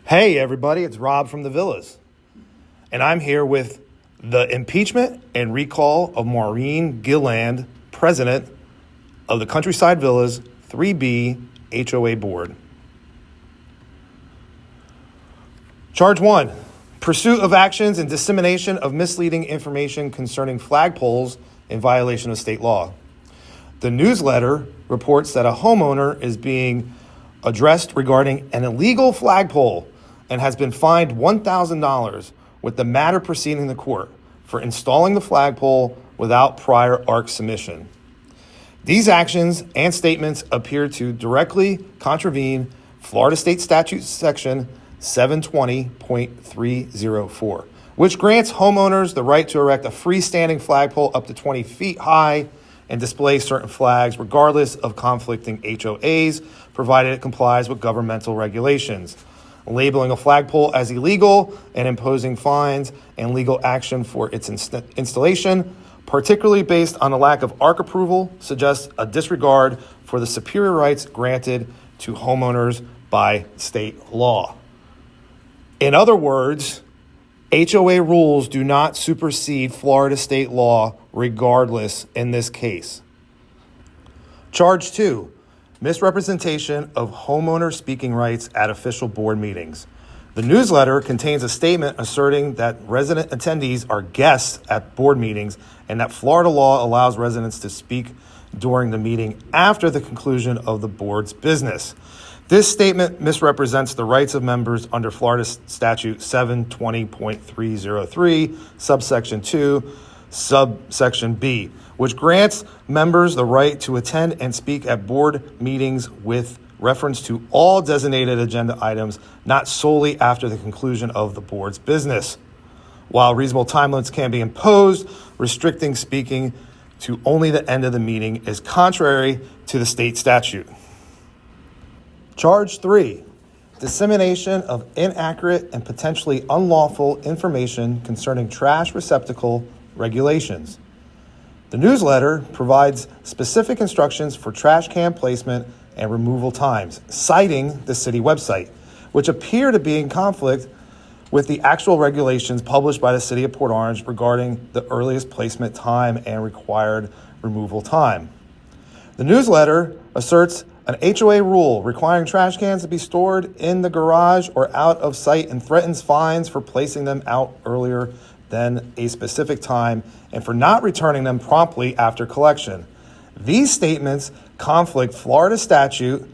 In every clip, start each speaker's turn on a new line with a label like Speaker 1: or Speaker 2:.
Speaker 1: Hey everybody, it's Rob from the Villas, and I'm here with the impeachment and recall of MAUREEN GILLELAND, president of the Countryside Villas 3B HOA Board. Charge 1, pursuit of actions and dissemination of misleading information concerning flagpoles in violation of state law. The newsletter reports that a homeowner is being addressed regarding an illegal flagpole and has been fined $1,000, with the matter proceeding to court for installing the flagpole without prior ARC submission. These actions and statements appear to directly contravene Florida State Statute Section 720.304, which grants homeowners the right to erect a freestanding flagpole up to 20 feet high and display certain flags regardless of conflicting HOAs, provided it complies with governmental regulations. Labeling a flagpole as illegal and imposing fines and legal action for its installation, particularly based on a lack of ARC approval, suggests a disregard for the superior rights granted to homeowners by state law. In other words, HOA rules do not supersede Florida state law regardless in this case. Charge 2, misrepresentation of homeowner speaking rights at official board meetings. The newsletter contains a statement asserting that resident attendees are guests at board meetings and that Florida law allows residents to speak during the meeting after the conclusion of the board's business. This statement misrepresents the rights of members under Florida Statute 720.303, subsection 2, subsection B, which grants members the right to attend and speak at board meetings with reference to all designated agenda items, not solely after the conclusion of the board's business. While reasonable time limits can be imposed, restricting speaking to only the end of the meeting is contrary to the state statute. Charge 3, dissemination of inaccurate and potentially unlawful information concerning trash receptacle regulations. The newsletter provides specific instructions for trash can placement and removal times, citing the city website, which appear to be in conflict with the actual regulations published by the city of Port Orange regarding the earliest placement time and required removal time. The newsletter asserts an HOA rule requiring trash cans to be stored in the garage or out of sight and threatens fines for placing them out earlier than a specific time and for not returning them promptly after collection. These statements conflict Florida Statute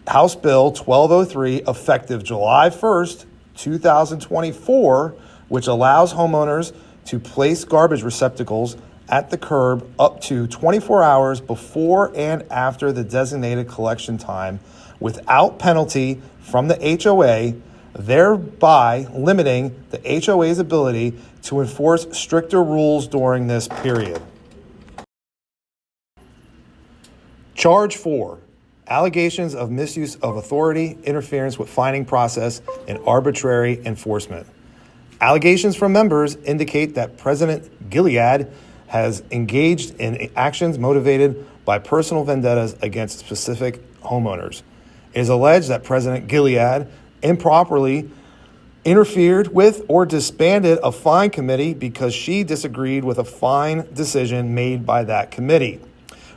Speaker 1: House Bill 1203, effective July 1st, 2024, which allows homeowners to place garbage receptacles at the curb up to 24 hours before and after the designated collection time without penalty from the HOA, thereby limiting the HOA's ability to enforce stricter rules during this period. Charge 4, allegations of misuse of authority, interference with finding process, and arbitrary enforcement. Allegations from members indicate that President Gilead has engaged in actions motivated by personal vendettas against specific homeowners. It is alleged that President Gilead improperly interfered with or disbanded a fine committee because she disagreed with a fine decision made by that committee.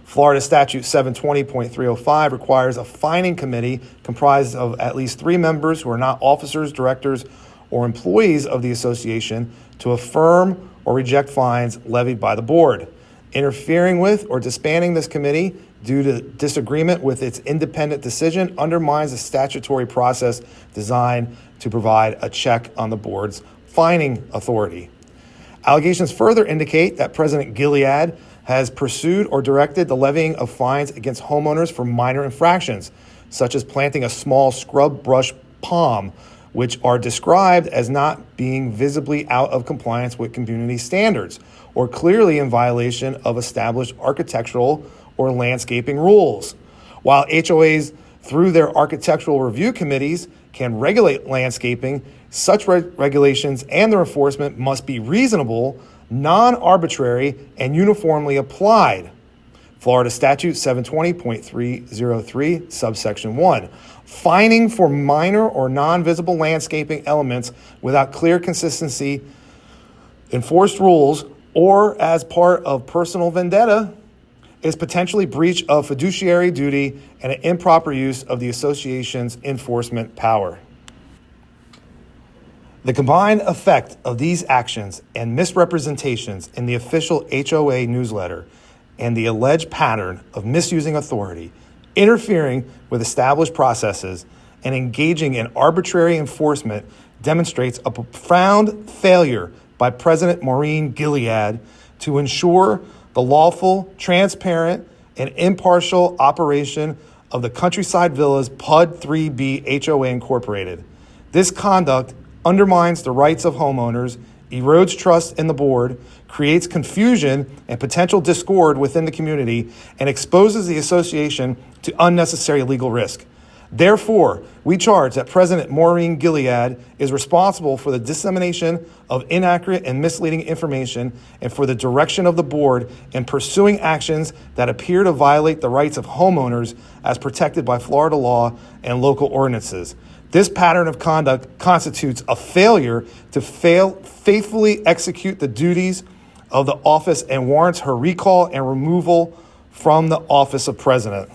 Speaker 1: Florida Statute 720.305 requires a fining committee comprised of at least 3 members who are not officers, directors, or employees of the association to affirm or reject fines levied by the board. Interfering with or disbanding this committee due to disagreement with its independent decision undermines the statutory process designed to provide a check on the board's fining authority. Allegations further indicate that President Gilead has pursued or directed the levying of fines against homeowners for minor infractions, such as planting a small scrub brush palm, which are described as not being visibly out of compliance with community standards or clearly in violation of established architectural or landscaping rules. While HOAs, through their architectural review committees, can regulate landscaping, such regulations and their enforcement must be reasonable, non-arbitrary, and uniformly applied. Florida Statute 720.303, subsection 1. Fining for minor or non-visible landscaping elements without clear consistency, enforced rules, or as part of personal vendetta is potentially breach of fiduciary duty and an improper use of the association's enforcement power. The combined effect of these actions and misrepresentations in the official HOA newsletter and the alleged pattern of misusing authority, interfering with established processes, and engaging in arbitrary enforcement demonstrates a profound failure by President Maureen Gilead to ensure the lawful, transparent, and impartial operation of the Countryside Villas PUD 3B HOA Incorporated. This conduct undermines the rights of homeowners, erodes trust in the board, creates confusion and potential discord within the community, and exposes the association to unnecessary legal risk. Therefore, we charge that President Maureen Gilead is responsible for the dissemination of inaccurate and misleading information and for the direction of the board in pursuing actions that appear to violate the rights of homeowners as protected by Florida law and local ordinances. This pattern of conduct constitutes a failure to faithfully execute the duties of the office and warrants her recall and removal from the office of president.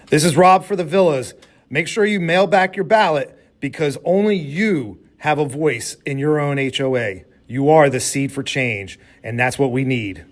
Speaker 1: This is Rob for the Villas. Make sure you mail back your ballot because only you have a voice in your own HOA. You are the seed for change, and that's what we need.